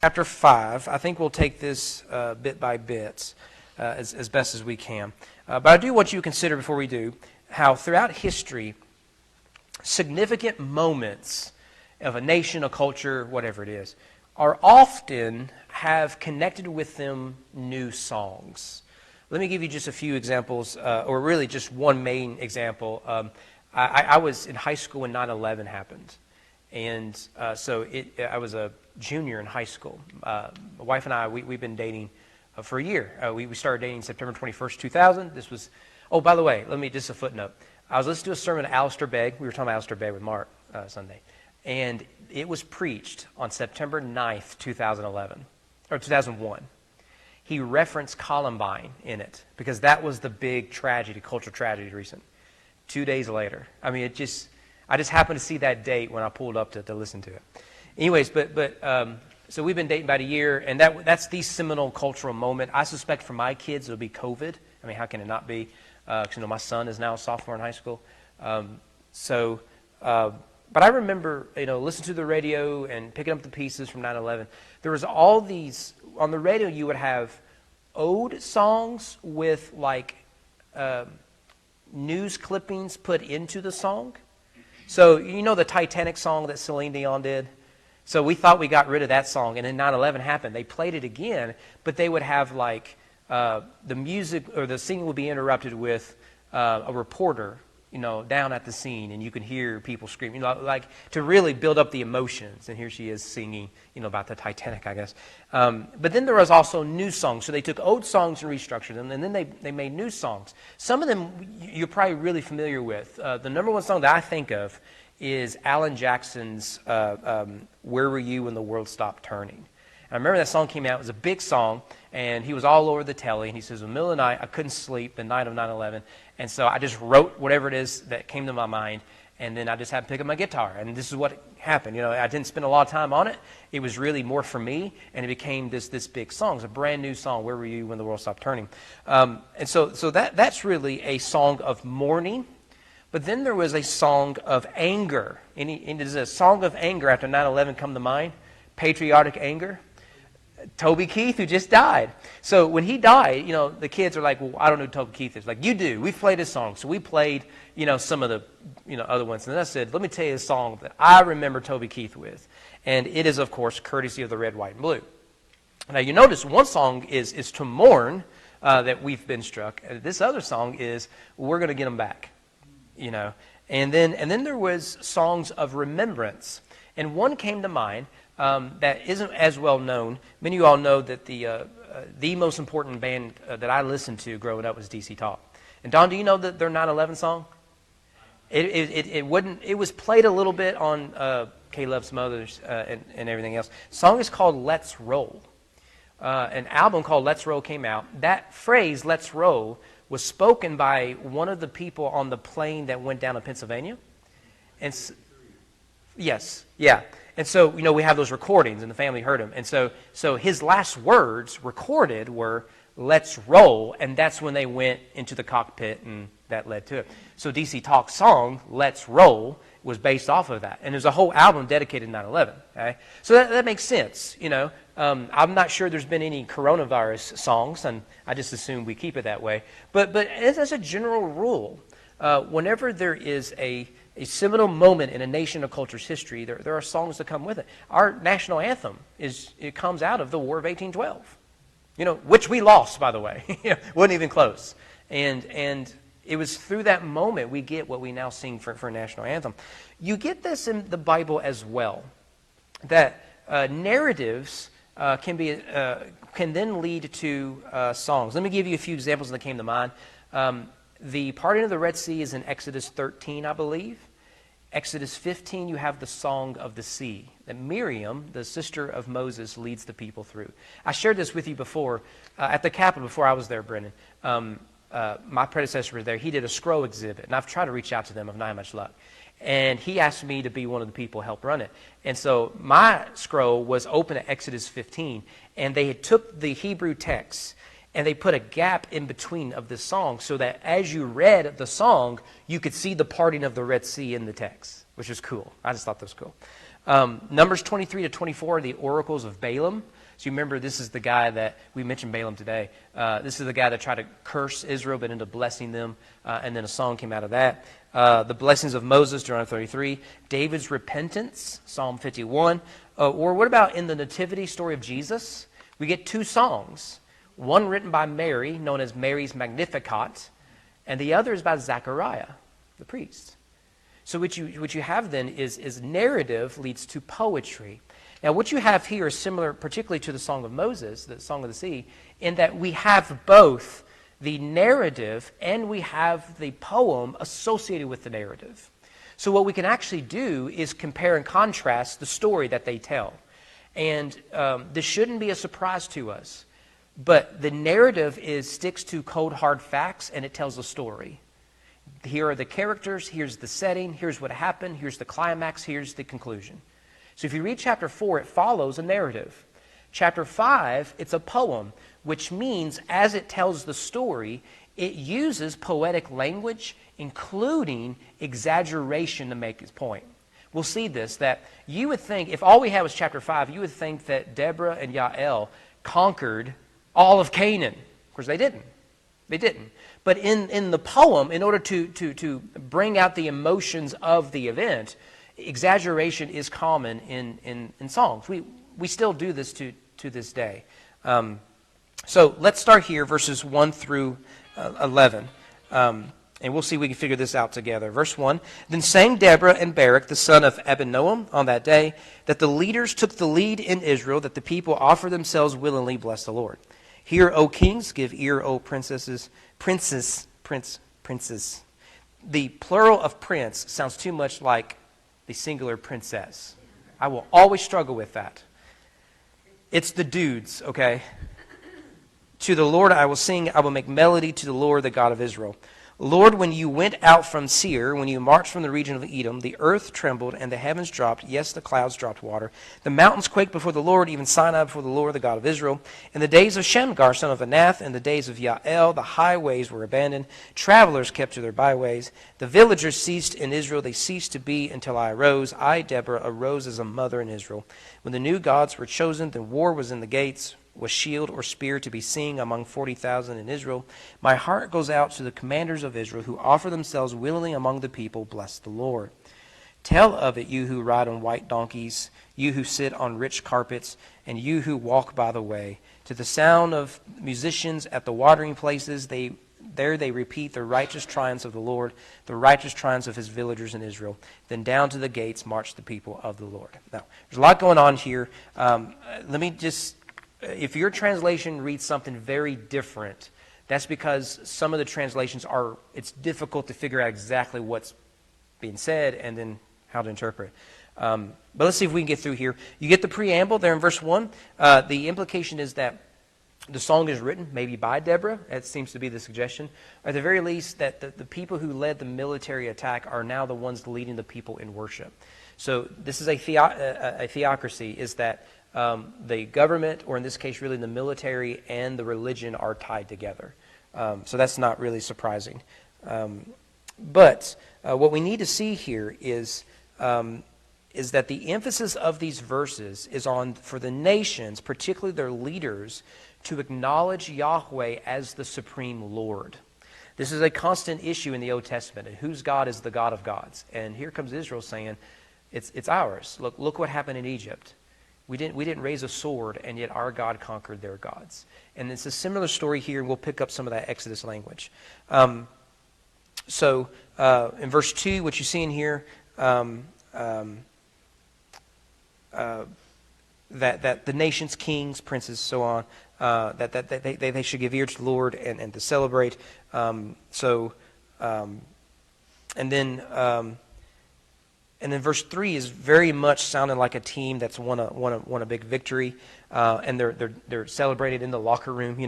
chapter 5. I think we'll take this bit by bit as best as we can. But I do want you to consider before we do how throughout history, significant moments of a nation, a culture, whatever it is, are often have connected with them new songs. Let me give you just a few examples, or really just one main example. I was in high school when 9/11 happened. And I was a junior in high school. My wife and I, we've been dating for a year. We started dating September 21st, 2000. This was, oh, by the way, just a footnote. I was listening to a sermon of Alistair Begg. We were talking about Alistair Begg with Mark Sunday. And it was preached on September 9th, 2011, or 2001. He referenced Columbine in it because that was the big tragedy, cultural tragedy recent. 2 days later. I just happened to see that date when I pulled up to listen to it. Anyways, so we've been dating about a year, and that's the seminal cultural moment. I suspect for my kids it'll be COVID. How can it not be? Because my son is now a sophomore in high school. But I remember, listening to the radio and picking up the pieces from 9/11. There was all these, on the radio you would have ode songs with news clippings put into the song. So, the Titanic song that Celine Dion did? So we thought we got rid of that song, and then 9/11 happened. They played it again, but they would have the music or the singing would be interrupted with a reporter, down at the scene, and you can hear people screaming, to really build up the emotions. And here she is singing, about the Titanic, I guess. But then there was also new songs. So they took old songs and restructured them, and then they made new songs. Some of them you're probably really familiar with. The number one song that I think of is Alan Jackson's "Where Were You When the World Stopped Turning." I remember that song came out. It was a big song, and he was all over the telly. And he says, in the middle of the night, I couldn't sleep, the night of 9/11. And so I just wrote whatever it is that came to my mind, and then I just had to pick up my guitar. And this is what happened. I didn't spend a lot of time on it. It was really more for me, and it became this big song. It's a brand new song, Where Were You When the World Stopped Turning? And so that's really a song of mourning. But then there was a song of anger. And does a song of anger after 9/11 come to mind? Patriotic anger? Toby Keith, who just died. So when he died, the kids are like, well, I don't know who Toby Keith is. You do. We've played his song. So we played, some of the, other ones. And then I said, let me tell you a song that I remember Toby Keith with. And it is, of course, courtesy of the Red, White, and Blue. Now, you notice one song is to mourn that we've been struck. This other song is, we're going to get them back. And then there was songs of remembrance. And one came to mind that isn't as well known. Many of you all know that the most important band that I listened to growing up was DC Talk. And Don, do you know that their 9/11 song? It was played a little bit on K-Love Smothers and everything else. The song is called Let's Roll. An album called Let's Roll came out. That phrase, Let's Roll, was spoken by one of the people on the plane that went down to Pennsylvania. And yes, yeah. And so, we have those recordings, and the family heard them. And so his last words recorded were, let's roll, and that's when they went into the cockpit, and that led to it. So DC Talk's song, Let's Roll, was based off of that. And there's a whole album dedicated to 9/11. Okay? So that makes sense, I'm not sure there's been any coronavirus songs, and I just assume we keep it that way. But as a general rule, whenever there is a seminal moment in a nation or culture's history, there are songs that come with it. Our national anthem comes out of the War of 1812, which we lost, by the way. Wasn't even close. And it was through that moment we get what we now sing for a national anthem. You get this in the Bible as well, that narratives can then lead to songs. Let me give you a few examples that came to mind. The parting of the Red Sea is in Exodus 13, I believe. Exodus 15, you have the Song of the Sea that Miriam, the sister of Moses, leads the people through. I shared this with you before at the Capitol before I was there, Brendan. My predecessor was there. He did a scroll exhibit, and I've tried to reach out to them. I've not had much luck. And he asked me to be one of the people who help run it. And so my scroll was open at Exodus 15, and they had took the Hebrew text and they put a gap in between of the song so that as you read the song, you could see the parting of the Red Sea in the text, which is cool. I just thought that was cool. Numbers 23 to 24 are the oracles of Balaam. So you remember, this is the guy that, we mentioned Balaam today. This is the guy that tried to curse Israel but ended up blessing them, and then a song came out of that. The blessings of Moses, Deuteronomy 33. David's repentance, Psalm 51. Or what about in the nativity story of Jesus? We get two songs. One written by Mary, known as Mary's Magnificat, and the other is by Zechariah, the priest. So what you have then is narrative leads to poetry. Now what you have here is similar particularly to the Song of Moses, the Song of the Sea, in that we have both the narrative and we have the poem associated with the narrative. So what we can actually do is compare and contrast the story that they tell. And this shouldn't be a surprise to us. But the narrative sticks to cold, hard facts, and it tells a story. Here are the characters, here's the setting, here's what happened, here's the climax, here's the conclusion. So if you read chapter 4, it follows a narrative. Chapter 5, it's a poem, which means as it tells the story, it uses poetic language, including exaggeration to make its point. We'll see this, that you would think, if all we had was chapter 5, you would think that Deborah and Yael conquered all of Canaan. Of course, they didn't. They didn't. But in the poem, in order to bring out the emotions of the event, exaggeration is common in songs. We still do this to this day. So let's start here, verses 1 through 11. And we'll see if we can figure this out together. Verse 1, Then sang Deborah and Barak, the son of Abinoam, on that day, that the leaders took the lead in Israel, that the people offer themselves willingly, bless the Lord. Hear, O kings, give ear, O princesses. Princes. The plural of prince sounds too much like the singular princess. I will always struggle with that. It's the dudes, okay? To the Lord I will sing, I will make melody to the Lord, the God of Israel. Lord, when you went out from Seir, when you marched from the region of Edom, the earth trembled and the heavens dropped. Yes, the clouds dropped water. The mountains quaked before the Lord, even Sinai before the Lord, the God of Israel. In the days of Shamgar, son of Anath, in the days of Yael, the highways were abandoned. Travelers kept to their byways. The villagers ceased in Israel. They ceased to be until I arose. I, Deborah, arose as a mother in Israel. When the new gods were chosen, then war was in the gates. Was shield or spear to be seen among 40,000 in Israel. My heart goes out to the commanders of Israel who offer themselves willingly among the people. Bless the Lord. Tell of it, you who ride on white donkeys, you who sit on rich carpets, and you who walk by the way. To the sound of musicians at the watering places, there they repeat the righteous triumphs of the Lord, the righteous triumphs of his villagers in Israel. Then down to the gates march the people of the Lord. Now, there's a lot going on here. If your translation reads something very different, that's because some of the translations it's difficult to figure out exactly what's being said and then how to interpret. But let's see if we can get through here. You get the preamble there in verse 1. The implication is that the song is written maybe by Deborah. That seems to be the suggestion. Or at the very least, that the people who led the military attack are now the ones leading the people in worship. So this is a theocracy, is that the government, or in this case really the military, and the religion are tied together. So that's not really surprising. But what we need to see here is that the emphasis of these verses is on, for the nations, particularly their leaders, to acknowledge Yahweh as the supreme Lord. This is a constant issue in the Old Testament. And whose God is the God of gods? And here comes Israel saying, it's ours. Look what happened in Egypt. We didn't raise a sword, and yet our God conquered their gods. And it's a similar story here, and we'll pick up some of that Exodus language. So in verse 2, what you see in here, that the nations, kings, princes, so on, that they should give ear to the Lord and to celebrate. And then verse 3 is very much sounding like a team that's won a big victory, and they're celebrated in the locker room,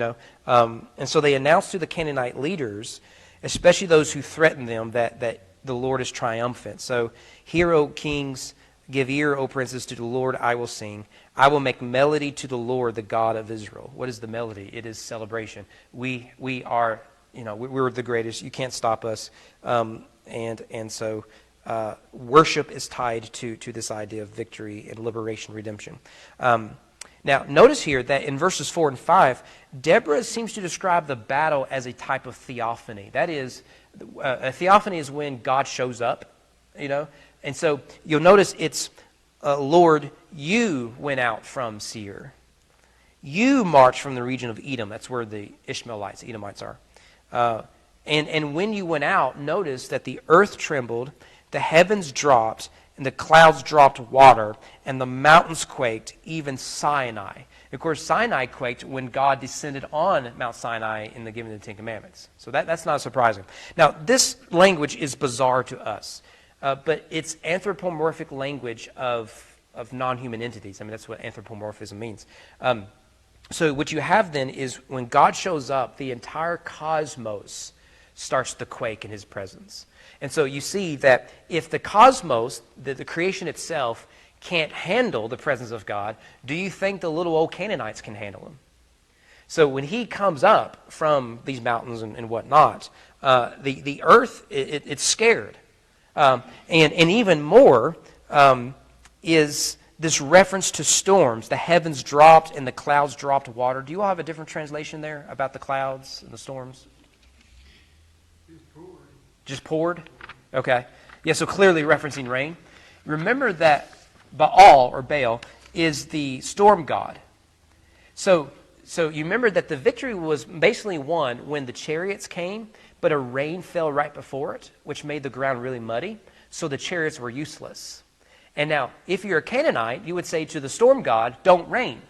and so they announce to the Canaanite leaders, especially those who threaten them, that the Lord is triumphant. So, hear, O kings, give ear, O princes, to the Lord I will sing. I will make melody to the Lord, the God of Israel. What is the melody? It is celebration. We are, we're the greatest. You can't stop us, and so. worship is tied to this idea of victory and liberation, redemption. Now, notice here that in verses 4 and 5, Deborah seems to describe the battle as a type of theophany. That is, a theophany is when God shows up, you know. And so you'll notice it's, Lord, you went out from Seir. You marched from the region of Edom. That's where the Ishmaelites, Edomites are. And when you went out, notice that the earth trembled, the heavens dropped, and the clouds dropped water, and the mountains quaked, even Sinai. Of course, Sinai quaked when God descended on Mount Sinai in the giving of the Ten Commandments. So that's not surprising. Now, this language is bizarre to us, but it's anthropomorphic language of non-human entities. I mean, that's what anthropomorphism means. So what you have then is when God shows up, the entire cosmos starts to quake in his presence. And so you see that if the cosmos, the creation itself, can't handle the presence of God, do you think the little old Canaanites can handle him? So when he comes up from these mountains and whatnot, the earth, it's scared. And even more is this reference to storms. The heavens dropped and the clouds dropped water. Do you all have a different translation there about the clouds and the storms? Just poured? Okay. Yeah, so clearly referencing rain. Remember that Baal is the storm god. So you remember that the victory was basically won when the chariots came, but a rain fell right before it, which made the ground really muddy, so the chariots were useless. And now, if you're a Canaanite, you would say to the storm god, don't rain.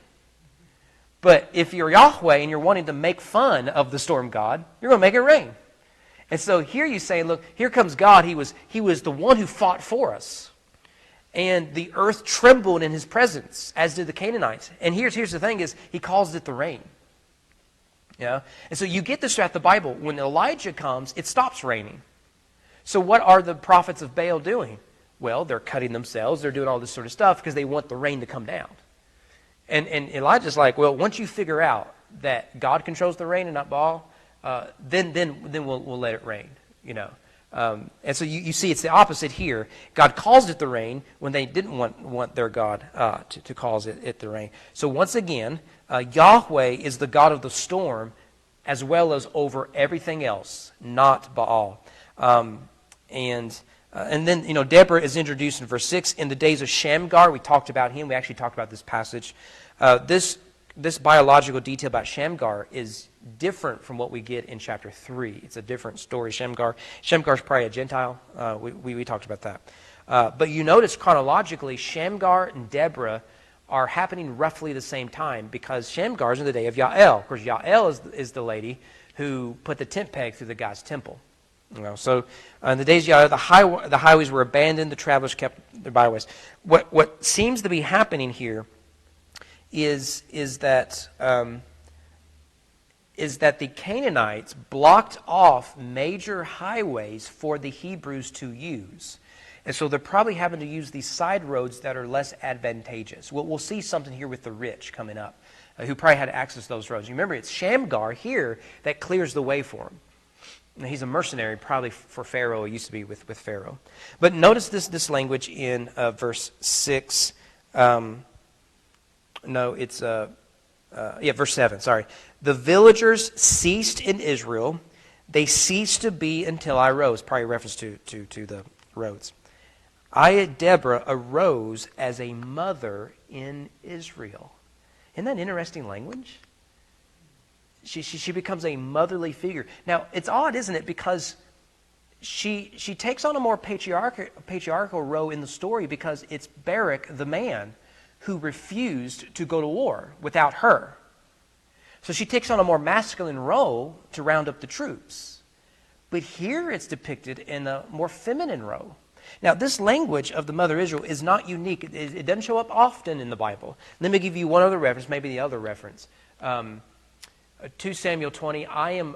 But if you're Yahweh and you're wanting to make fun of the storm god, you're going to make it rain. And so here you say, look, here comes God. He was the one who fought for us. And the earth trembled in his presence, as did the Canaanites. And here's the thing is, he calls it the rain. Yeah? And so you get this throughout the Bible. When Elijah comes, it stops raining. So what are the prophets of Baal doing? Well, they're cutting themselves. They're doing all this sort of stuff because they want the rain to come down. And Elijah's like, well, once you figure out that God controls the rain and not Baal, then we'll let it rain, you know. And so you see it's the opposite here. God calls it the rain when they didn't want their God to cause it the rain. So once again, Yahweh is the God of the storm as well as over everything else, not Baal. And then, you know, Deborah is introduced in verse 6. In the days of Shamgar, we talked about him. We actually talked about this passage. This biological detail about Shamgar is different from what we get in chapter 3. It's a different story. Shamgar's probably a Gentile. We talked about that. But you notice chronologically, Shamgar and Deborah are happening roughly the same time because Shamgar's in the day of Yael. Of course, Yael is the lady who put the tent peg through the God's temple. You know, so in the days of Yael, the highways were abandoned. The travelers kept their byways. What seems to be happening here is that the Canaanites blocked off major highways for the Hebrews to use. And so they're probably having to use these side roads that are less advantageous. We'll see something here with the rich coming up, who probably had to access those roads. You remember, it's Shamgar here that clears the way for him. Now, he's a mercenary, probably for Pharaoh. He used to be with Pharaoh. But notice this language in verse 6. Verse 7, sorry. The villagers ceased in Israel. They ceased to be until I rose. Probably a reference to the roads. I, Deborah, arose as a mother in Israel. Isn't that an interesting language? She becomes a motherly figure. Now, it's odd, isn't it? Because she takes on a more patriarchal role in the story because it's Barak, the man, who refused to go to war without her. So she takes on a more masculine role to round up the troops. But here it's depicted in a more feminine role. Now, this language of the mother Israel is not unique. It doesn't show up often in the Bible. Let me give you one other reference, maybe the other reference. 2 Samuel 20, I am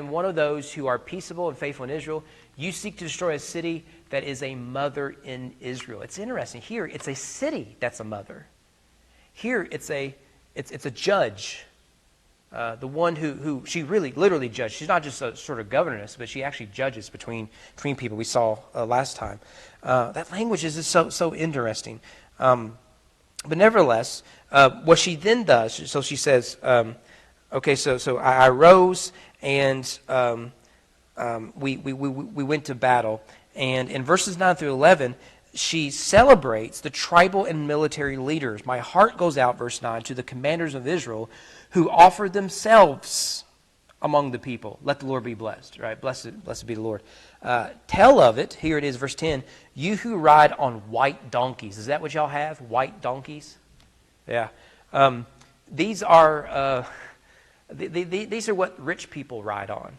one of those who are peaceable and faithful in Israel. You seek to destroy a city that is a mother in Israel. It's interesting. Here, it's a city that's a mother. Here, it's a judge. the one who she really literally judged. She's not just a sort of governess, but she actually judges between people. We saw last time. That language is just so interesting. But nevertheless, what she then does, so she says, okay, so I rose and we went to battle. And in verses 9 through 11, she celebrates the tribal and military leaders. My heart goes out, verse 9, to the commanders of Israel who offered themselves among the people. Let the Lord be blessed, right? Blessed be the Lord. Tell of it, here it is, verse 10, you who ride on white donkeys. Is that what y'all have? White donkeys? Yeah. These are what rich people ride on.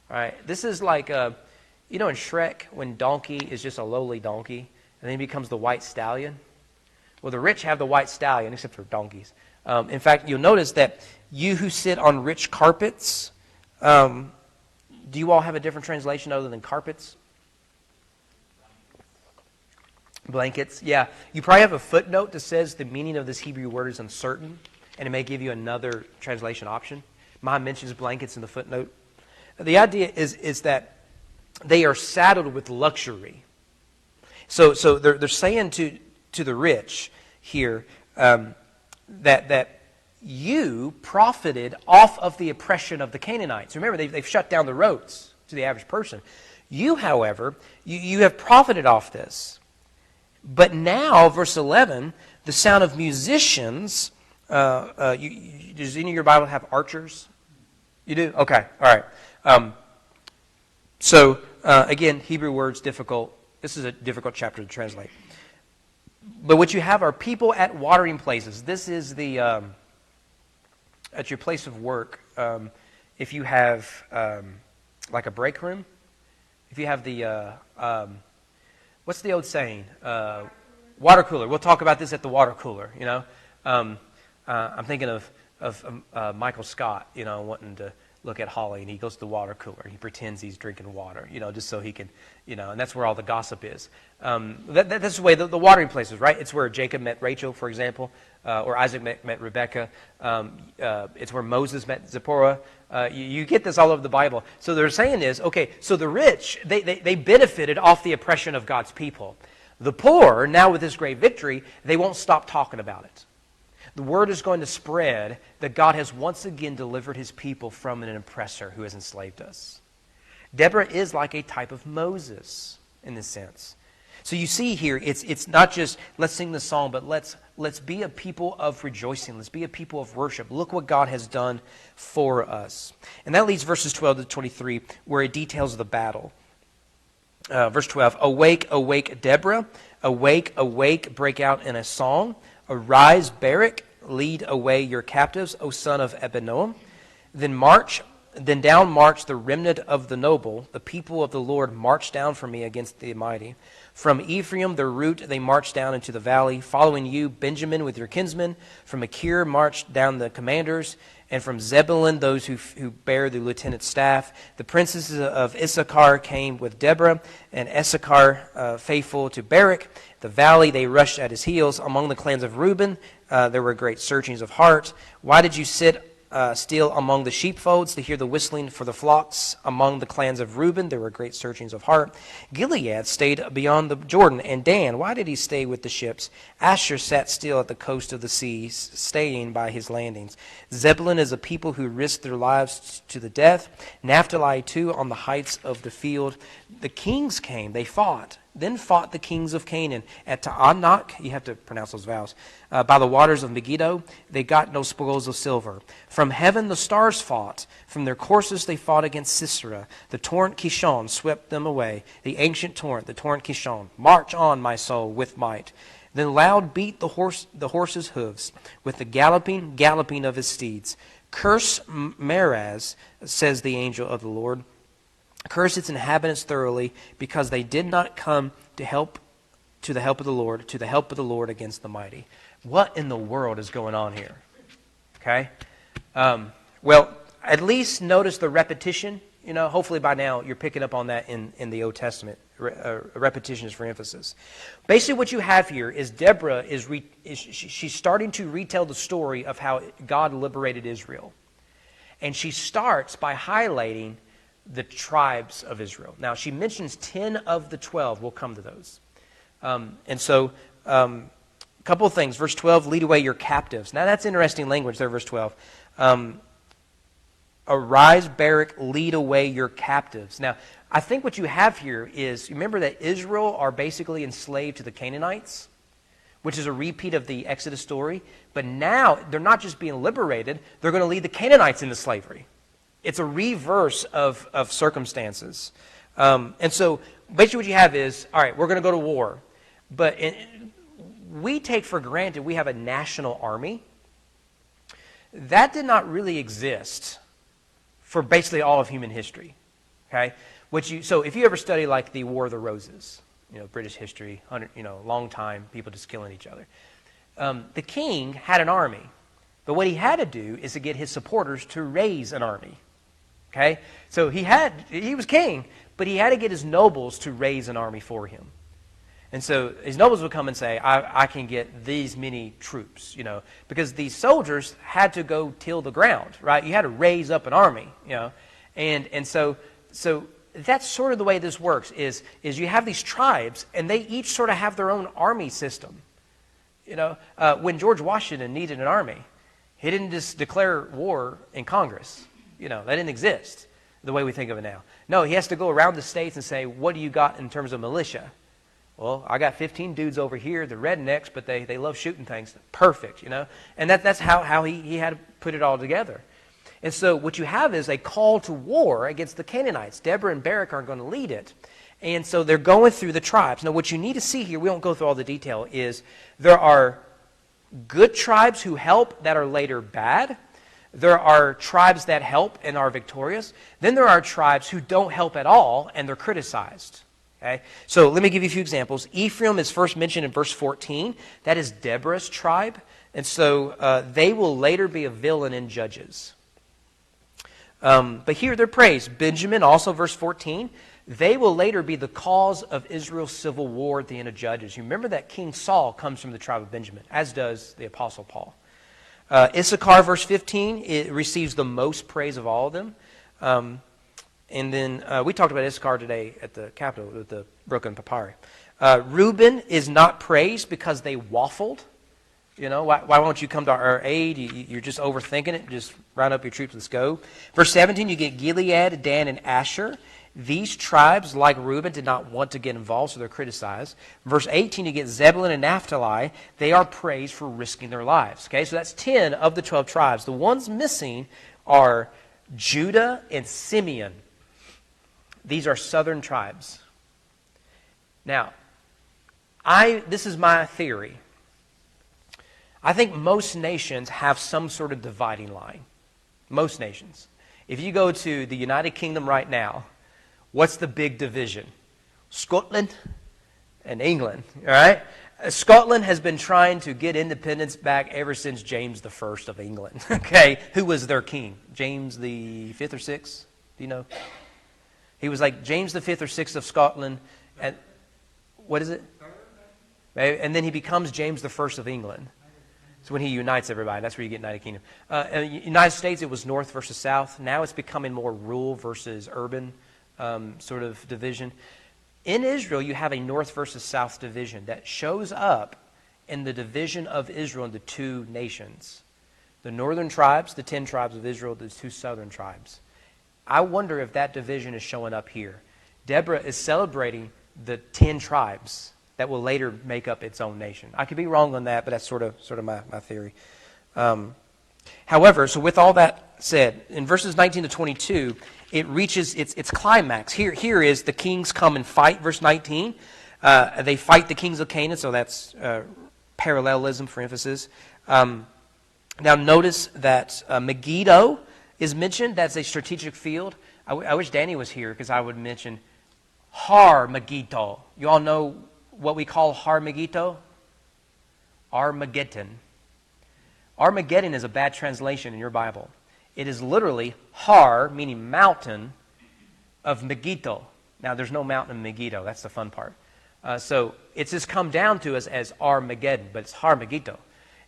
All right. This is like, in Shrek, when donkey is just a lowly donkey, and then he becomes the white stallion. Well, the rich have the white stallion, except for donkeys. In fact, you'll notice that you who sit on rich carpets, do you all have a different translation other than carpets? Blankets, yeah. You probably have a footnote that says the meaning of this Hebrew word is uncertain, and it may give you another translation option. Mine mentions blankets in the footnote. The idea is that they are saddled with luxury. So they're saying to the rich here that you profited off of the oppression of the Canaanites. Remember, they've shut down the roads to the average person. You, however, you have profited off this. But now, verse 11, the sound of musicians. Does any of your Bible have archers? You do? Okay, all right. Again, Hebrew words difficult. This is a difficult chapter to translate. But what you have are people at watering places. This is the at your place of work. If you have like a break room, if you have the what's the old saying? Water cooler. We'll talk about this at the water cooler. I'm thinking of Michael Scott. Wanting to look at Holly, and he goes to the water cooler. He pretends he's drinking water, just so he can, and that's where all the gossip is. That's the way the watering places, right? It's where Jacob met Rachel, for example, or Isaac met Rebekah. It's where Moses met Zipporah. You get this all over the Bible. So they're saying is, okay, so the rich, they benefited off the oppression of God's people. The poor, now with this great victory, they won't stop talking about it. The word is going to spread that God has once again delivered his people from an oppressor who has enslaved us. Deborah is like a type of Moses in this sense. So you see here, it's not just let's sing the song, but let's be a people of rejoicing. Let's be a people of worship. Look what God has done for us. And that leads verses 12 to 23, where it details the battle. Verse 12, awake, awake, Deborah. Awake, awake, break out in a song. Arise, Barak, lead away your captives, O son of Abinoam. Then down march the remnant of the noble. The people of the Lord march down from me against the mighty. From Ephraim, their route, they march down into the valley. Following you, Benjamin with your kinsmen. From Achir marched down the commanders. And from Zebulun, those who bear the lieutenant's staff. The princes of Issachar came with Deborah, and Issachar faithful to Barak. The valley, they rushed at his heels. Among the clans of Reuben, there were great searchings of heart. Why did you sit still among the sheepfolds to hear the whistling for the flocks? Among the clans of Reuben, there were great searchings of heart. Gilead stayed beyond the Jordan. And Dan, why did he stay with the ships? Asher sat still at the coast of the seas, staying by his landings. Zebulun is a people who risked their lives to the death. Naphtali, too, on the heights of the field. The kings came, they fought. Then fought the kings of Canaan at Taanach, you have to pronounce those vowels, by the waters of Megiddo. They got no spoils of silver. From heaven the stars fought. From their courses they fought against Sisera. The torrent Kishon swept them away. The ancient torrent, the torrent Kishon. March on, my soul, with might. Then loud beat the horse's hooves with the galloping of his steeds. Curse Meraz, says the angel of the Lord. Curse its inhabitants thoroughly, because they did not come to the help of the Lord against the mighty. What in the world is going on here? Okay? Well, at least notice the repetition. Hopefully by now you're picking up on that in the Old Testament. Repetition is for emphasis. Basically what you have here is Deborah she's starting to retell the story of how God liberated Israel. And she starts by highlighting the tribes of Israel. Now, she mentions 10 of the 12. We'll come to those. A couple of things. Verse 12, lead away your captives. Now, that's interesting language there, verse 12. Arise, Barak, lead away your captives. Now, I think what you have here is, remember that Israel are basically enslaved to the Canaanites, which is a repeat of the Exodus story. But now, they're not just being liberated, they're going to lead the Canaanites into slavery. It's a reverse of circumstances. And so, basically what you have is, all right, we're going to go to war. But we take for granted we have a national army. That did not really exist for basically all of human history. Okay? So if you ever study like the War of the Roses, British history, long time, people just killing each other. The king had an army, but what he had to do is to get his supporters to raise an army. Okay? So he was king, but he had to get his nobles to raise an army for him. And so his nobles would come and say, I can get these many troops, because these soldiers had to go till the ground, right? You had to raise up an army, And so that's sort of the way this works, is you have these tribes, and they each sort of have their own army system. When George Washington needed an army, he didn't just declare war in Congress. That didn't exist the way we think of it now. No, he has to go around the states and say, what do you got in terms of militia? Well, I got 15 dudes over here, the rednecks, but they love shooting things. Perfect, And that's how he had to put it all together. And so what you have is a call to war against the Canaanites. Deborah and Barak are going to lead it. And so they're going through the tribes. Now, what you need to see here, we won't go through all the detail, is there are good tribes who help that are later bad. There are tribes that help and are victorious. Then there are tribes who don't help at all, and they're criticized. Okay? So let me give you a few examples. Ephraim is first mentioned in verse 14. That is Deborah's tribe. And so they will later be a villain in Judges. But here they're praised. Benjamin, also verse 14. They will later be the cause of Israel's civil war at the end of Judges. You remember that King Saul comes from the tribe of Benjamin, as does the Apostle Paul. Issachar, verse 15, it receives the most praise of all of them. And then we talked about Issachar today at the Capitol with the broken papyri. Reuben is not praised because they waffled. Why won't you come to our aid? You're just overthinking it. Just round up your troops, let's go. Verse 17, you get Gilead, Dan, and Asher. These tribes, like Reuben, did not want to get involved, so they're criticized. Verse 18, you get Zebulun and Naphtali. They are praised for risking their lives. Okay, so that's 10 of the 12 tribes. The ones missing are Judah and Simeon. These are southern tribes. Now, this is my theory. I think most nations have some sort of dividing line. Most nations. If you go to the United Kingdom right now, what's the big division? Scotland and England, all right? Scotland has been trying to get independence back ever since James I of England, okay? Who was their king? James the 5th or 6th? Do you know? He was like James the 5th or 6th of Scotland. And what is it? And then he becomes James the 1st of England. So when he unites everybody, that's where you get United Kingdom. In the United States, it was North versus South. Now it's becoming more rural versus urban sort of division. In Israel, you have a North versus South division that shows up in the division of Israel into two nations. The northern tribes, the 10 tribes of Israel, the two southern tribes. I wonder if that division is showing up here. Deborah is celebrating the 10 tribes that will later make up its own nation. I could be wrong on that, but that's sort of my theory. However, so with all that said, in verses 19 to 22, it reaches its climax. Here is the kings come and fight, verse 19. They fight the kings of Canaan, so that's parallelism for emphasis. Now notice that Megiddo is mentioned. That's a strategic field. I wish Danny was here because I would mention Har Megiddo. You all know what we call Har Megiddo? Armageddon. Armageddon is a bad translation in your Bible. It is literally Har, meaning mountain, of Megiddo. Now, there's no mountain in Megiddo. That's the fun part. So it's just come down to us as Armageddon, but it's Har Megiddo.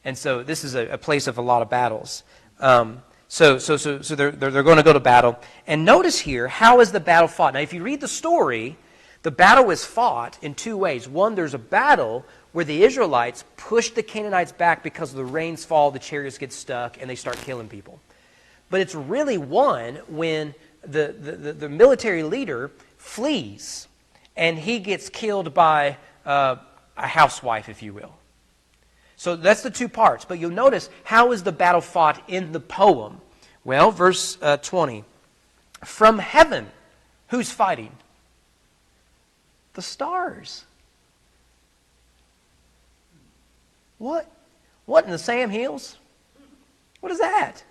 And so this is a place of a lot of battles. So So they're going to go to battle. And notice here, how is the battle fought? Now, if you read the story, the battle is fought in two ways. One, there's a battle where the Israelites push the Canaanites back because the rains fall, the chariots get stuck, and they start killing people. But it's really won when the military leader flees, and he gets killed by a housewife, if you will. So that's the two parts. But you'll notice, how is the battle fought in the poem? Well, verse 20. From heaven, who's fighting? The stars. What? What in the Sam Hills? What is that?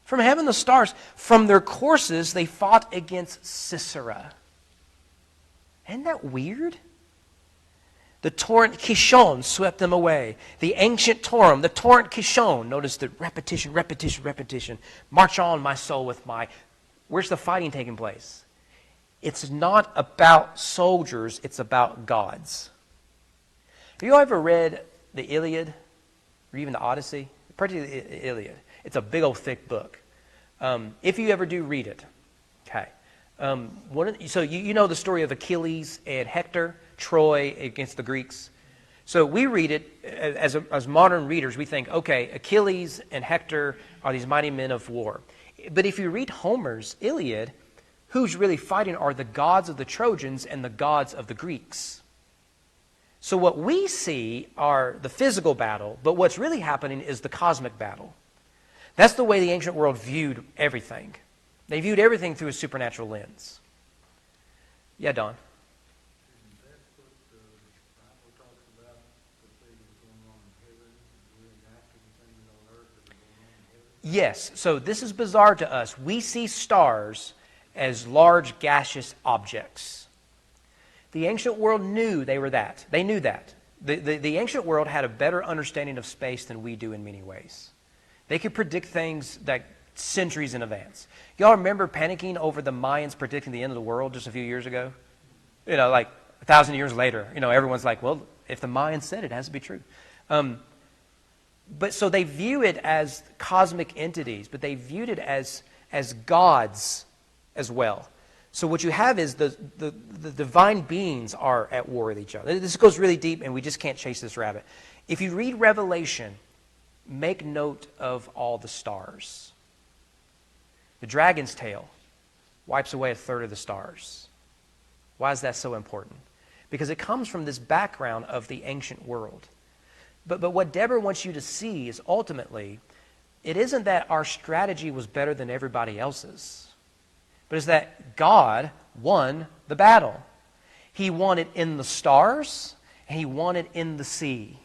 From heaven, the stars. From their courses, they fought against Sisera. Isn't that weird? The torrent Kishon swept them away. The ancient Torum, the torrent Kishon. Notice the repetition, repetition, repetition. March on, my soul, with my... Where's the fighting taking place? It's not about soldiers, it's about gods. Have you ever read the Iliad or even the Odyssey? Particularly the Iliad. It's a big old thick book. If you ever do read it, okay. So you know the story of Achilles and Hector, Troy against the Greeks. So we read it as modern readers. We think, okay, Achilles and Hector are these mighty men of war. But if you read Homer's Iliad, who's really fighting are the gods of the Trojans and the gods of the Greeks. So what we see are the physical battle, but what's really happening is the cosmic battle. That's the way the ancient world viewed everything. They viewed everything through a supernatural lens. Yeah, Don? Yes, so this is bizarre to us. We see stars as large gaseous objects. The ancient world knew they were that. They knew that. The ancient world had a better understanding of space than we do in many ways. They could predict things like centuries in advance. Y'all remember panicking over the Mayans predicting the end of the world just a few years ago? You know, like 1,000 years later, you know, everyone's like, well, if the Mayans said it, it has to be true. But so they view it as cosmic entities, but they viewed it as gods as well. So what you have is the divine beings are at war with each other. This goes really deep, and we just can't chase this rabbit. If you read Revelation, make note of all the stars. The dragon's tail wipes away 1/3 of the stars. Why is that so important? Because it comes from this background of the ancient world. But what Deborah wants you to see is ultimately, it isn't that our strategy was better than everybody else's, but it's that God won the battle. He won it in the stars, and He won it in the sea.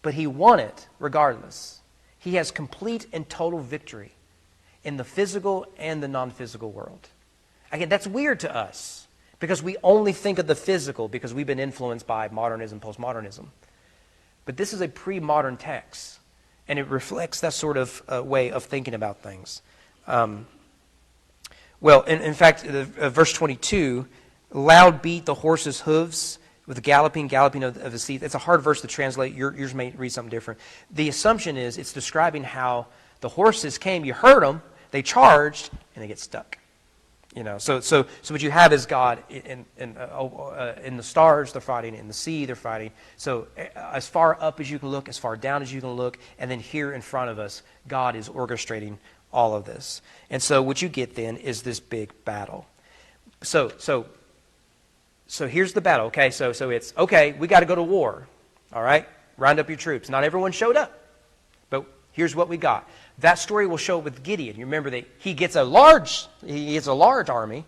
But He won it regardless. He has complete and total victory in the physical and the non-physical world. Again, that's weird to us because we only think of the physical because we've been influenced by modernism, postmodernism. But this is a pre-modern text, and it reflects that sort of way of thinking about things. Well, in fact, verse 22, loud beat the horses' hooves with galloping of the sea. It's a hard verse to translate. Yours may read something different. The assumption is it's describing how the horses came. You heard them, they charged, and they get stuck. You know, so what you have is God in the stars they're fighting, in the sea they're fighting. So as far up as you can look, as far down as you can look, and then here in front of us, God is orchestrating all of this. And so what you get then is this big battle. So here's the battle. Okay, so it's okay. We got to go to war. All right, round up your troops. Not everyone showed up, but here's what we got. That story will show with Gideon. You remember that he gets a large army,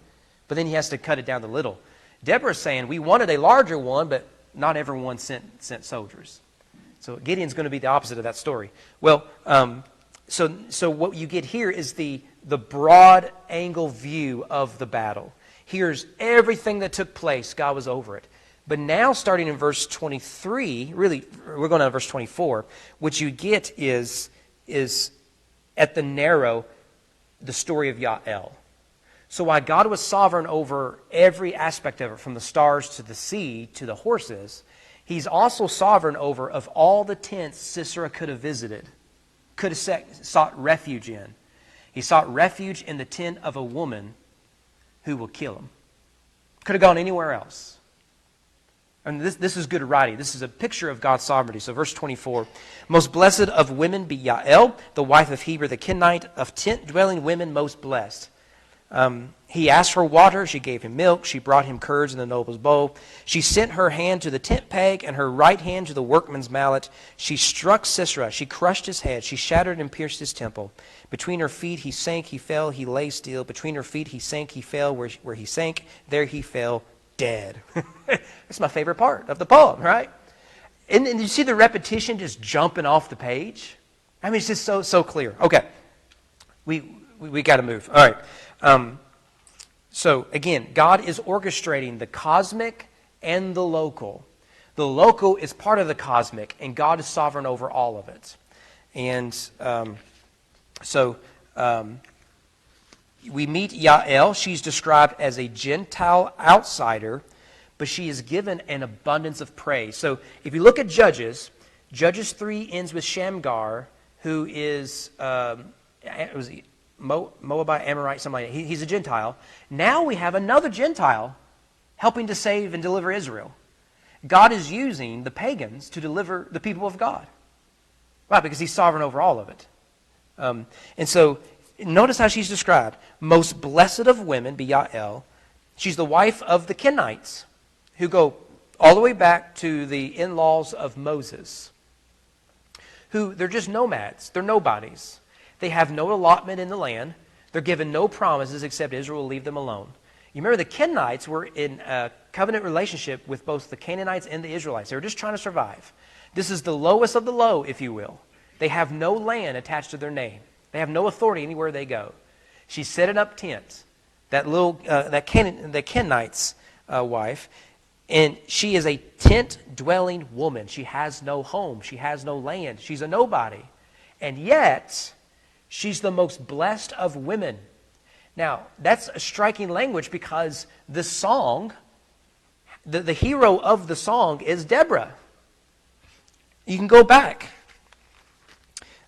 but then he has to cut it down to little. Deborah's saying we wanted a larger one, but not everyone sent soldiers. So Gideon's going to be the opposite of that story. Well, so what you get here is the broad angle view of the battle. Here's everything that took place. God was over it. But now, starting in verse 23, really, we're going to verse 24. What you get is at the narrow, the story of Yael. So while God was sovereign over every aspect of it, from the stars to the sea to the horses, He's also sovereign over of all the tents Sisera could have visited, could have sought refuge in. He sought refuge in the tent of a woman who will kill him. Could have gone anywhere else. And this is good writing. This is a picture of God's sovereignty. So verse 24, most blessed of women be Yael, the wife of Heber the Kenite, of tent-dwelling women most blessed. He asked for water, she gave him milk, she brought him curds in the noble's bowl. She sent her hand to the tent peg and her right hand to the workman's mallet. She struck Sisera, she crushed his head, she shattered and pierced his temple. Between her feet he sank, he fell, he lay still. Between her feet he sank, he fell, where he sank, there he fell, dead. That's my favorite part of the poem, right? And you see the repetition just jumping off the page? I mean, it's just so clear. Okay, we got to move. All right. So again, God is orchestrating the cosmic and the local. The local is part of the cosmic, and God is sovereign over all of it. And we meet Yael. She's described as a Gentile outsider, but she is given an abundance of praise. So if you look at Judges 3 ends with Shamgar, who is Moabite, Amorite, something like that. He's a Gentile. Now we have another Gentile helping to save and deliver Israel. God is using the pagans to deliver the people of God. Right, because he's sovereign over all of it. And so notice how she's described. Most blessed of women be Yael. She's the wife of the Kenites, who go all the way back to the in-laws of Moses, who they're just nomads. They're nobodies. They have no allotment in the land. They're given no promises except Israel will leave them alone. You remember the Kenites were in a covenant relationship with both the Canaanites and the Israelites. They were just trying to survive. This is the lowest of the low, if you will. They have no land attached to their name. They have no authority anywhere they go. She's setting up tents, the Kenite's wife, and she is a tent-dwelling woman. She has no home. She has no land. She's a nobody. And yet, she's the most blessed of women. Now, that's a striking language because the song, the hero of the song is Deborah. You can go back.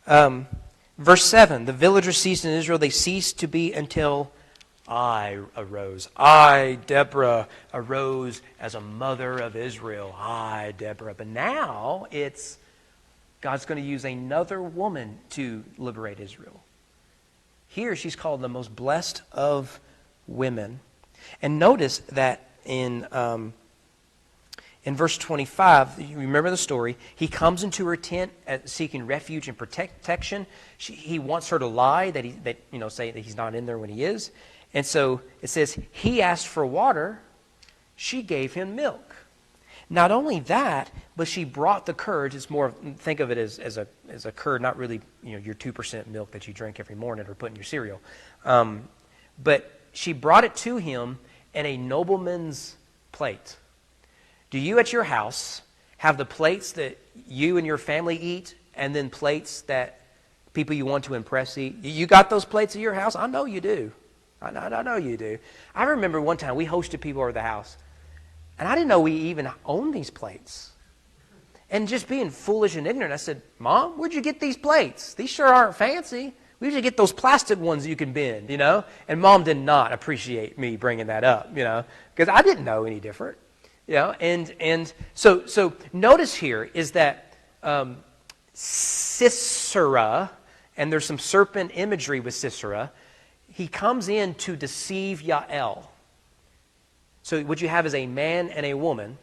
Verse 7, the villagers ceased in Israel. They ceased to be until I arose. I, Deborah, arose as a mother of Israel. I, Deborah. But now it's God's going to use another woman to liberate Israel. Here she's called the most blessed of women. And notice that in verse 25, you remember the story. He comes into her tent seeking refuge and protection. He wants her to lie, say that he's not in there when he is. And so it says, he asked for water. She gave him milk. Not only that, but she brought the curds. It's more, think of it as a curd, not really your 2% milk that you drink every morning or put in your cereal. But she brought it to him in a nobleman's plate. Do you at your house have the plates that you and your family eat and then plates that people you want to impress eat? You got those plates at your house? I know you do. I know you do. I remember one time we hosted people over the house, and I didn't know we even owned these plates. And just being foolish and ignorant, I said, Mom, where'd you get these plates? These sure aren't fancy. We usually get those plastic ones you can bend, And Mom did not appreciate me bringing that up, because I didn't know any different. And so notice here is that Sisera, and there's some serpent imagery with Sisera, he comes in to deceive Yael. So what you have is a man and a woman,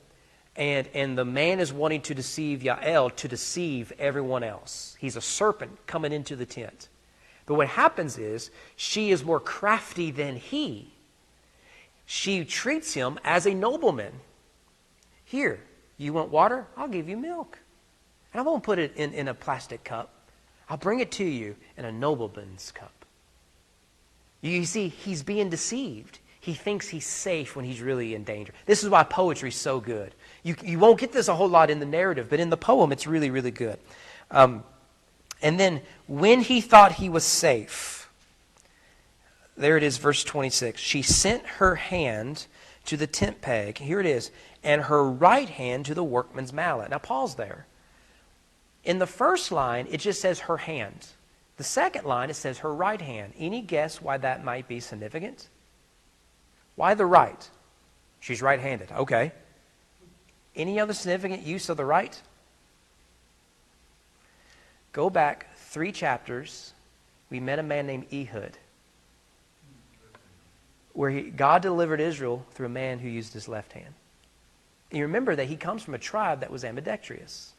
and the man is wanting to deceive Yael to deceive everyone else. He's a serpent coming into the tent. But what happens is she is more crafty than he. She treats him as a nobleman. Here, you want water? I'll give you milk. And I won't put it in a plastic cup. I'll bring it to you in a nobleman's cup. You see, he's being deceived. He thinks he's safe when he's really in danger. This is why poetry is so good. You won't get this a whole lot in the narrative, but in the poem, it's really, really good. And then, when he thought he was safe, there it is, verse 26. She sent her hand to the tent peg. Here it is. And her right hand to the workman's mallet. Now pause there. In the first line, it just says her hand. The second line, it says her right hand. Any guess why that might be significant? Why the right? She's right-handed. Okay. Any other significant use of the right? Go back 3 chapters. We met a man named Ehud, where God delivered Israel through a man who used his left hand. And you remember that he comes from a tribe that was ambidextrous.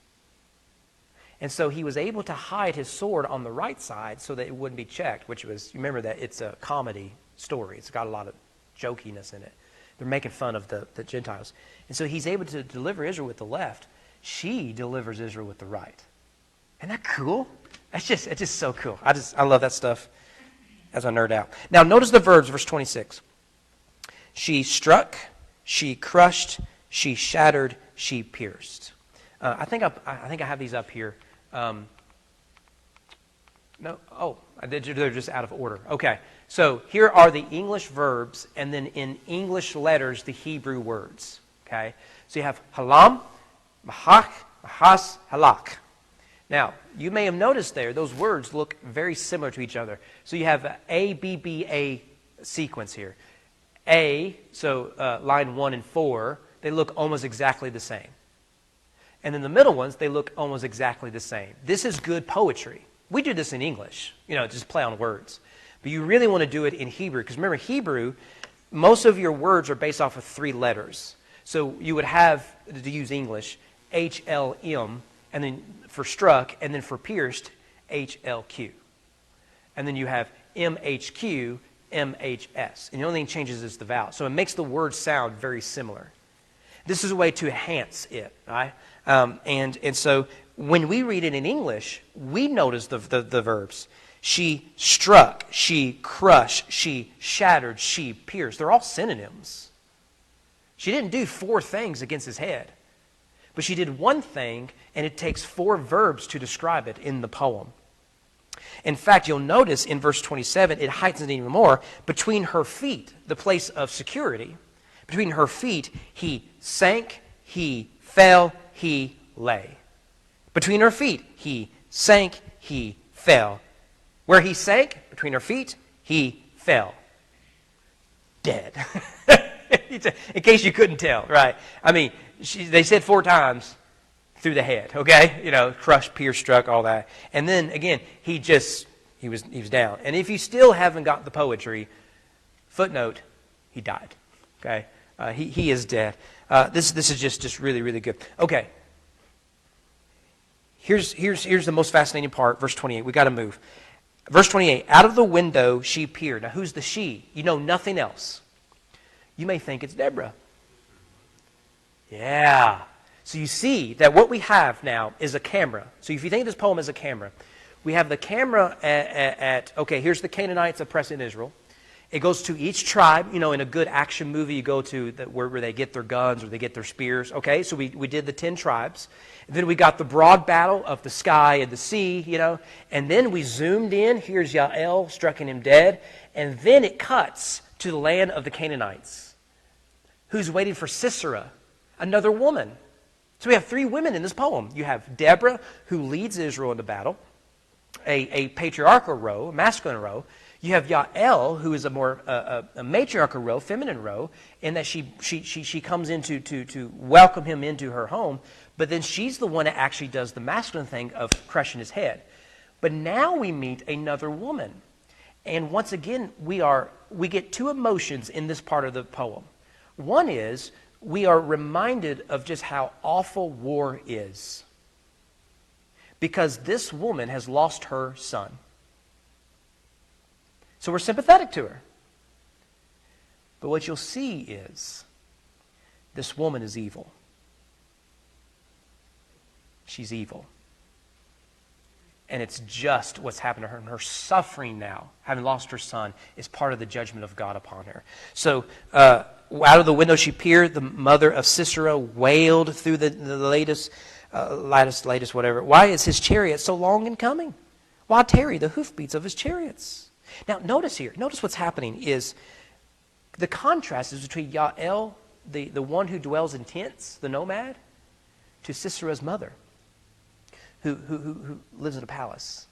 And so he was able to hide his sword on the right side so that it wouldn't be checked, which was, you remember that it's a comedy story. It's got a lot of jokiness in it. They're making fun of the Gentiles. And so he's able to deliver Israel with the left. She delivers Israel with the right. Isn't that cool? It's just so cool. I love that stuff as I nerd out. Now notice the verbs, verse 26. She struck, she crushed, she shattered, she pierced. I think I have these up here. They're just out of order. Okay, so here are the English verbs, and then in English letters, the Hebrew words. Okay, so you have halam, mahach, mahas, halak. Now, you may have noticed there, those words look very similar to each other. So you have A, B, B, A sequence here. A, so line 1 and 4, they look almost exactly the same. And then the middle ones, they look almost exactly the same. This is good poetry. We do this in English, just play on words. But you really want to do it in Hebrew, because remember, Hebrew, most of your words are based off of 3 letters. So you would have, to use English, HLM, and then for struck, and then for pierced, HLQ. And then you have MHQ, MHS. And the only thing changes is the vowel. So it makes the word sound very similar. This is a way to enhance it, right? And so when we read it in English, we notice the verbs. She struck, she crushed, she shattered, she pierced. They're all synonyms. She didn't do 4 things against his head. But she did one thing, and it takes 4 verbs to describe it in the poem. In fact, you'll notice in verse 27, it heightens it even more. Between her feet, the place of security, between her feet, he sank, he fell, he lay. Between her feet, he sank, he fell. Where he sank, between her feet, he fell. Dead. In case you couldn't tell, right? I mean, they said 4 times through the head, okay? Crushed, pierced, struck, all that. And then, again, he was down. And if you still haven't got the poetry, footnote, he died, okay? He is dead. This is just really, really good. Okay. Here's the most fascinating part, verse 28. We got to move. Verse 28, out of the window she peered. Now, who's the she? You know nothing else. You may think it's Deborah. Yeah. So you see that what we have now is a camera. So if you think of this poem as a camera, we have the camera okay, here's the Canaanites oppressing Israel. It goes to each tribe. In a good action movie, you go to where they get their guns or they get their spears. Okay, so we did the 10 tribes. And then we got the broad battle of the sky and the sea, And then we zoomed in. Here's Yael striking him dead. And then it cuts to the land of the Canaanites. Who's waiting for Sisera, another woman. So we have 3 women in this poem. You have Deborah, who leads Israel into battle, a patriarchal row, a masculine row. You have Yael, who is a more a matriarchal row, feminine row, in that she comes in to welcome him into her home, but then she's the one that actually does the masculine thing of crushing his head. But now we meet another woman. And once again, we get 2 emotions in this part of the poem. One is, we are reminded of just how awful war is. Because this woman has lost her son. So we're sympathetic to her. But what you'll see is, this woman is evil. She's evil. And it's just what's happened to her. And her suffering now, having lost her son, is part of the judgment of God upon her. So, out of the window she peered, the mother of Sisera wailed through the latest, whatever. Why is his chariot so long in coming? Why tarry the hoofbeats of his chariots? Now, notice what's happening is the contrast is between Yael, the one who dwells in tents, the nomad, to Sisera's mother, who lives in a palace.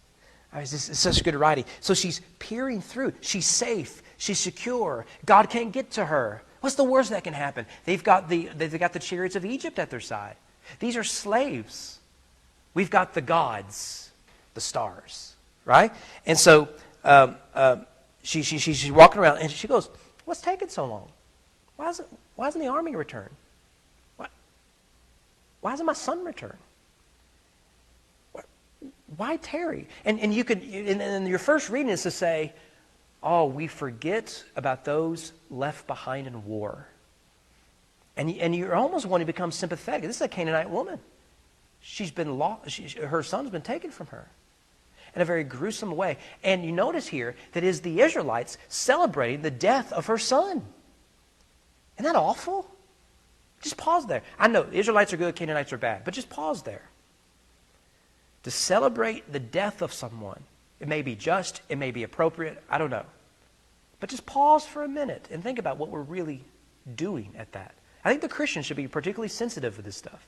It's such good writing. So she's peering through. She's safe. She's secure. God can't get to her. What's the worst that can happen? They've got the chariots of Egypt at their side. These are slaves. We've got the gods, the stars, right? And so she's walking around, and she goes, "What's taking so long? Why hasn't the army returned? Why hasn't my son returned? Why tarry?" And you could, and your first reading is to say, "Oh, we forget about those left behind in war." And you almost want to become sympathetic. This is a Canaanite woman. She's been lost. Her son's been taken from her in a very gruesome way. And you notice here that it is the Israelites celebrating the death of her son. Isn't that awful? Just pause there. I know Israelites are good, Canaanites are bad, but just pause there. To celebrate the death of someone, it may be just, it may be appropriate, I don't know. But just pause for a minute and think about what we're really doing at that. I think the Christians should be particularly sensitive to this stuff.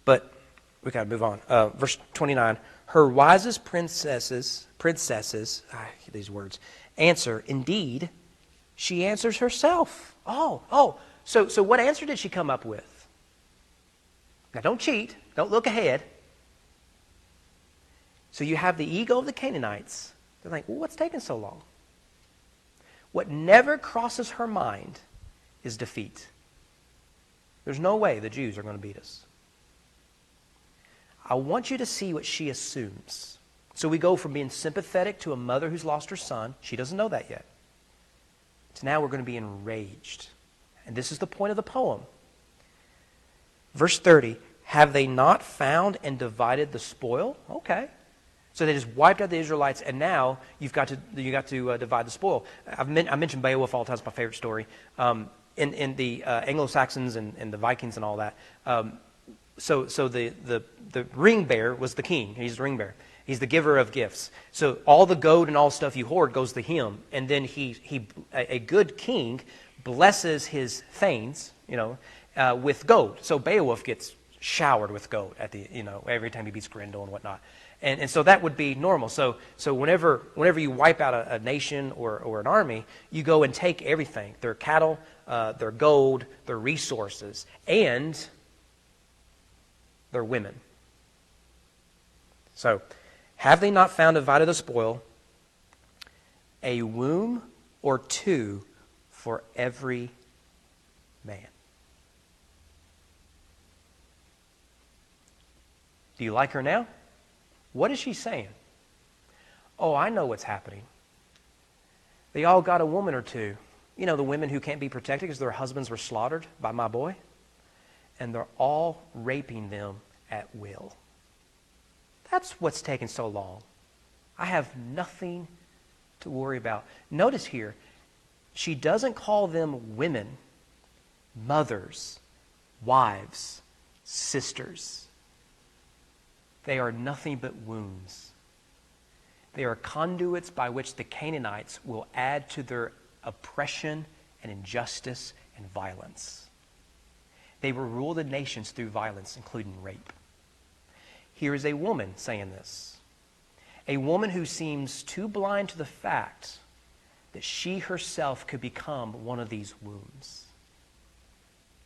But we got to move on. Verse 29, her wisest princesses, these words, answer, indeed, she answers herself. So what answer did she come up with? Now don't cheat, don't look ahead. So you have the ego of the Canaanites. They're like, well, what's taking so long? What never crosses her mind is defeat. There's no way the Jews are going to beat us. I want you to see what she assumes. So we go from being sympathetic to a mother who's lost her son. She doesn't know that yet. So now we're going to be enraged. And this is the point of the poem. Verse 30, have they not found and divided the spoil? Okay. So they just wiped out the Israelites, and now you got to divide the spoil. I mentioned Beowulf all the time. It's my favorite story. In the Anglo-Saxons and the Vikings and all that. So the ring bearer was the king. He's the ring bearer. He's the giver of gifts. So all the gold and all stuff you hoard goes to him, and then a good king blesses his thanes, with gold. So Beowulf gets showered with gold at every time he beats Grendel and whatnot. And so that would be normal. So whenever you wipe out a nation or an army, you go and take everything. Their cattle, their gold, their resources, and their women. So, have they not found divided the spoil, a womb or two for every man? Do you like her now? What is she saying? Oh, I know what's happening. They all got a woman or two. The women who can't be protected because their husbands were slaughtered by my boy. And they're all raping them at will. That's what's taking so long. I have nothing to worry about. Notice here, she doesn't call them women, mothers, wives, sisters. They are nothing but wombs. They are conduits by which the Canaanites will add to their oppression and injustice and violence. They will rule the nations through violence, including rape. Here is a woman saying this. A woman who seems too blind to the fact that she herself could become one of these wombs.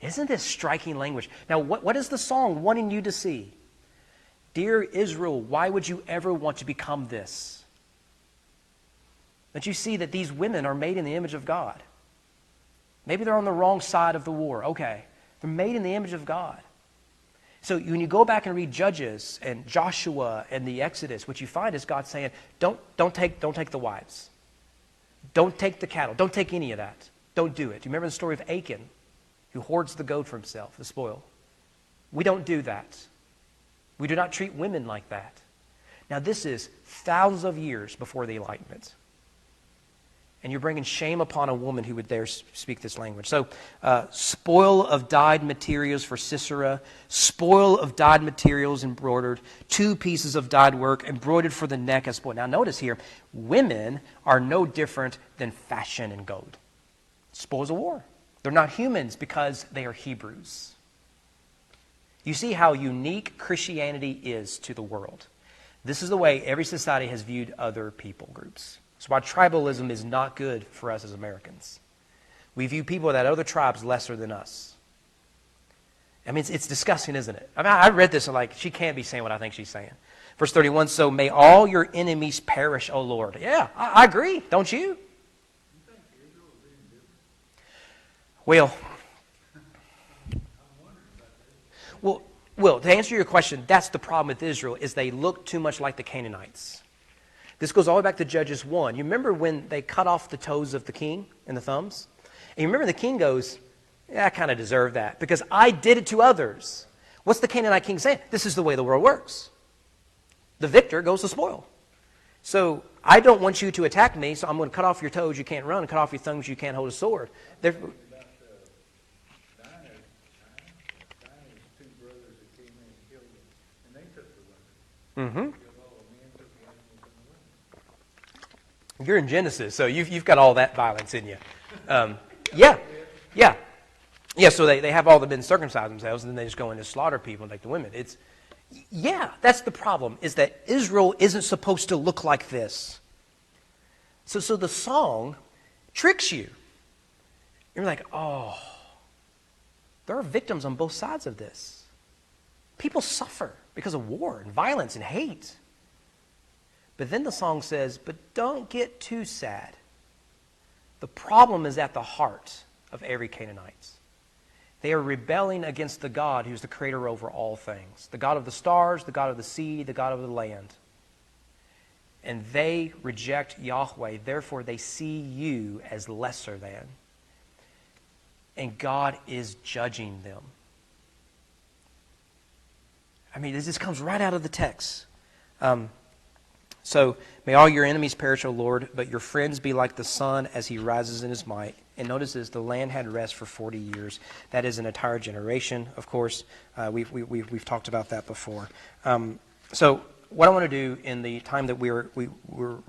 Isn't this striking language? Now, what is the song wanting you to see? Dear Israel, why would you ever want to become this? That you see that these women are made in the image of God. Maybe they're on the wrong side of the war. Okay. They're made in the image of God. So when you go back and read Judges and Joshua and the Exodus, what you find is God saying, don't take the wives. Don't take the cattle. Don't take any of that. Don't do it. Do you remember the story of Achan, who hoards the gold for himself, the spoil? We don't do that. We do not treat women like that. Now this is thousands of years before the Enlightenment. And you're bringing shame upon a woman who would dare speak this language. So, spoil of dyed materials for Sisera, spoil of dyed materials embroidered, 2 pieces of dyed work embroidered for the neck as spoil. Now notice here, women are no different than fashion and gold. Spoils of war. They're not humans because they are Hebrews. You see how unique Christianity is to the world. This is the way every society has viewed other people groups. That's why tribalism is not good for us as Americans. We view people of that other tribes lesser than us. I mean, it's disgusting, isn't it? I mean, I read this and like, she can't be saying what I think she's saying. Verse 31, so may all your enemies perish, O Lord. Yeah, I agree. Don't you? Well, to answer your question, that's the problem with Israel, is they look too much like the Canaanites. This goes all the way back to Judges 1. You remember when they cut off the toes of the king and the thumbs? And you remember the king goes, yeah, I kind of deserve that because I did it to others. What's the Canaanite king saying? This is the way the world works. The victor goes to spoil. So I don't want you to attack me, so I'm going to cut off your toes, you can't run, and cut off your thumbs, you can't hold a sword. Mm-hmm. You're in Genesis, so you've got all that violence in you. Yeah. So they have all the men circumcise themselves, and then they just go in and slaughter people and take the women. That's the problem, is that Israel isn't supposed to look like this. So the song tricks you. You're like, oh, there are victims on both sides of this. People suffer because of war and violence and hate. But then the song says, but don't get too sad. The problem is at the heart of every Canaanite. They are rebelling against the God who's the creator over all things. The God of the stars, the God of the sea, the God of the land. And they reject Yahweh. Therefore, they see you as lesser than. And God is judging them. I mean, this comes right out of the text. So, may all your enemies perish, O Lord, but your friends be like the sun as he rises in his might. And notice this, the land had rest for 40 years. That is an entire generation, of course. We've talked about that before. So, what I want to do in the time that we're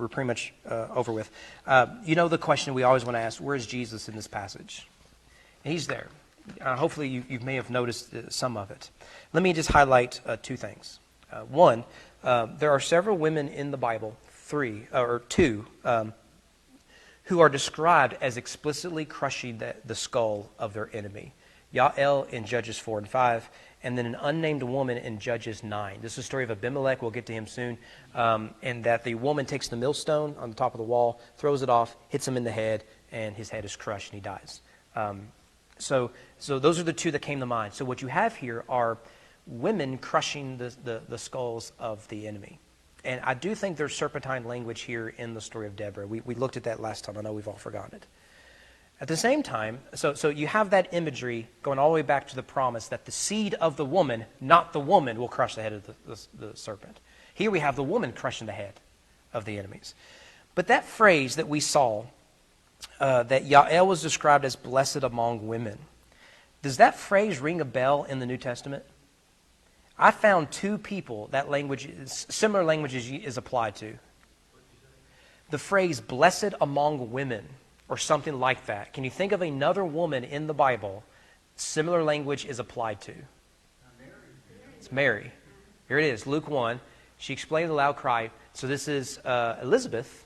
pretty much over with, the question we always want to ask, where is Jesus in this passage? And he's there. Hopefully you may have noticed some of it. Let me just highlight two things. One, there are several women in the Bible, two, who are described as explicitly crushing the skull of their enemy. Yael in Judges 4 and 5, and then an unnamed woman in Judges 9. This is the story of Abimelech. We'll get to him soon. And that the woman takes the millstone on the top of the wall, throws it off, hits him in the head, and his head is crushed and he dies. So those are the two that came to mind. So what you have here are women crushing the skulls of the enemy. And I do think there's serpentine language here in the story of Deborah. We looked at that last time. I know we've all forgotten it. At the same time, so you have that imagery going all the way back to the promise that the seed of the woman, not the woman, will crush the head of the serpent. Here we have the woman crushing the head of the enemies. But that phrase that we saw, that Yael was described as blessed among women, does that phrase ring a bell in the New Testament? I found two people that similar language is applied to. The phrase blessed among women, or something like that. Can you think of another woman in the Bible similar language is applied to? It's Mary. Here it is, Luke 1. She explained with a loud cry. So this is Elizabeth.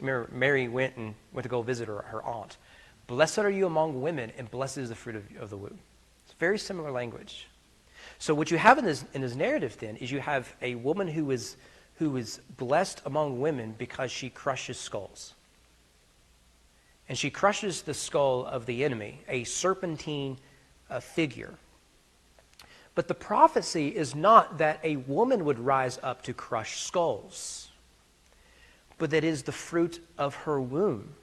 Remember, Mary went to go visit her aunt. Blessed are you among women, and blessed is the fruit of the womb. It's very similar language. So what you have in this narrative then is you have a woman who is blessed among women because she crushes skulls. And she crushes the skull of the enemy, a serpentine figure. But the prophecy is not that a woman would rise up to crush skulls, but that is the fruit of her womb.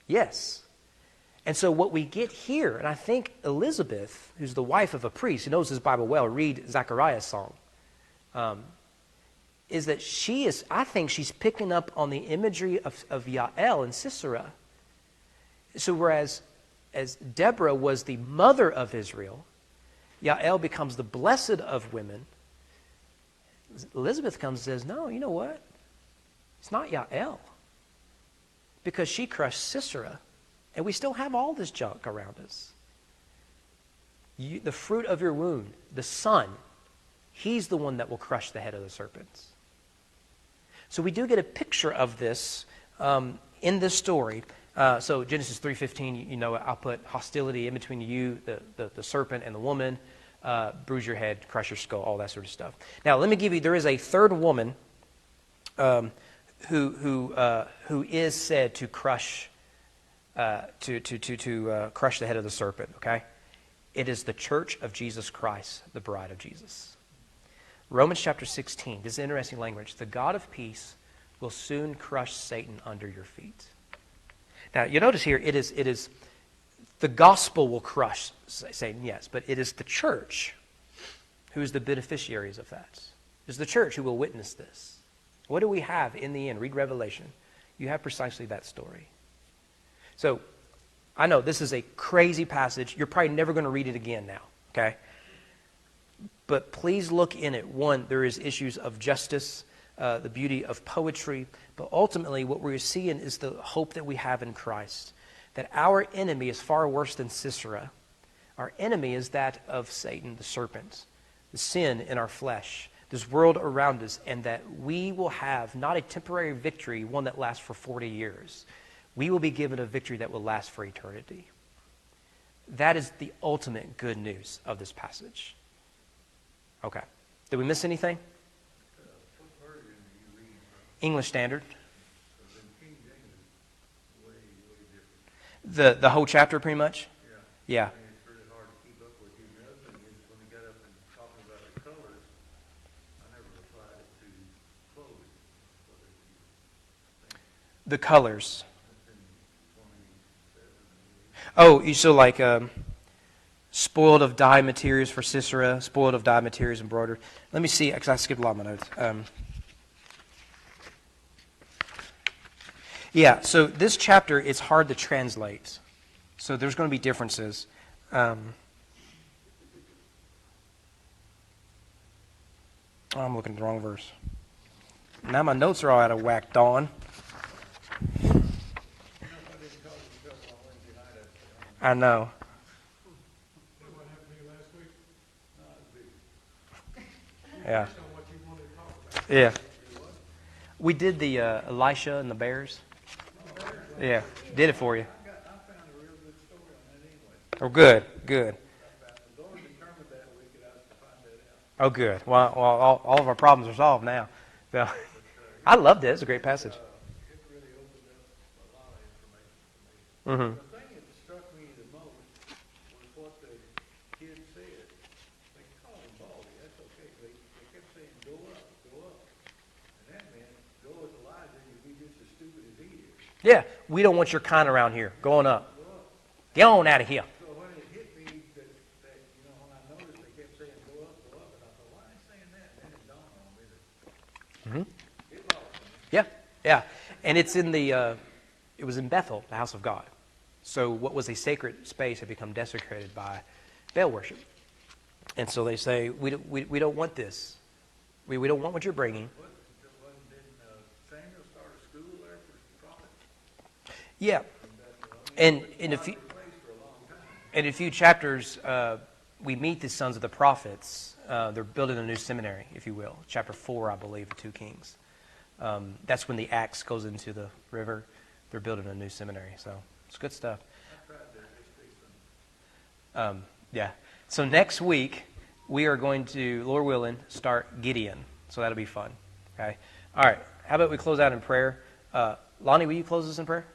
Yes. And so what we get here, and I think Elizabeth, who's the wife of a priest, who knows his Bible well, read Zechariah's song, is that I think she's picking up on the imagery of Yael and Sisera. So whereas as Deborah was the mother of Israel, Yael becomes the blessed of women, Elizabeth comes and says, no, you know what? It's not Yael. Because she crushed Sisera, and we still have all this junk around us. The fruit of your womb, the son, he's the one that will crush the head of the serpents. So we do get a picture of this in this story. So Genesis 3:15, you know, I'll put hostility in between you, the serpent, and the woman. Bruise your head, crush your skull, all that sort of stuff. Now, let me give you, there is a third woman who is said to crush crush the head of the serpent, okay? It is the church of Jesus Christ, the bride of Jesus. Romans chapter 16, this is interesting language. The God of peace will soon crush Satan under your feet. Now, you notice here, it is the gospel will crush Satan, yes, but it is the church who is the beneficiaries of that. It is the church who will witness this. What do we have in the end? Read Revelation. You have precisely that story. So, I know this is a crazy passage. You're probably never going to read it again now, okay? But please look in it. One, there is issues of justice, the beauty of poetry, but ultimately what we're seeing is the hope that we have in Christ. That our enemy is far worse than Sisera. Our enemy is that of Satan, the serpent, the sin in our flesh, this world around us, and that we will have not a temporary victory, one that lasts for 40 years. We will be given a victory that will last for eternity. That is the ultimate good news of this passage. Okay. Did we miss anything? What version are you reading from? English Standard. Because in King James is way different. The whole chapter, pretty much? Yeah. I mean, it's really hard to keep up with you. The other thing is when we got up and talking about the colors, I never applied it to clothing. The colors. That's in 27. Oh, so like spoiled of dye materials for Sisera, spoiled of dye materials embroidered. Let me see, because I skipped a lot of my notes. Yeah, so this chapter is hard to translate. So there's going to be differences. I'm looking at the wrong verse. Now my notes are all out of whack, Dawn. I know. What happened to you last week? Yeah. Based on what you wanted to talk about. Yeah. We did the Elisha and the bears. Yeah, did it for you. I found a real good story on that anyway. Oh, good, good. The Lord determined that we could have to find that out. Oh, good. Well, all of our problems are solved now. So, I loved it. It's a great passage. It really opened up a lot of information for me. Mm-hmm. The thing that struck me the most was what the kids said. They called him Baldy. That's okay. They kept saying, go up, go up. And that meant, go with Elijah and you'll be just as stupid as he is. Yeah, we don't want your kind around here. Going up. Go up. Get on out of here. So when it hit me that you know, when I noticed they kept saying, go up, and I thought, why are they saying that? And then it dawned on me that it lost me. Yeah, yeah. And it's in it was in Bethel, the house of God. So what was a sacred space had become desecrated by Baal worship. And so they say, we don't want this. We don't want what you're bringing. Didn't Samuel start a school there for prophets? Yeah. And in a few chapters, we meet the sons of the prophets. They're building a new seminary, if you will. Chapter 4, I believe, of 2 Kings. That's when the axe goes into the river. They're building a new seminary. So it's good stuff. Yeah. So next week, we are going to, Lord willing, start Gideon. So that'll be fun. Okay. All right. How about we close out in prayer? Lonnie, will you close us in prayer?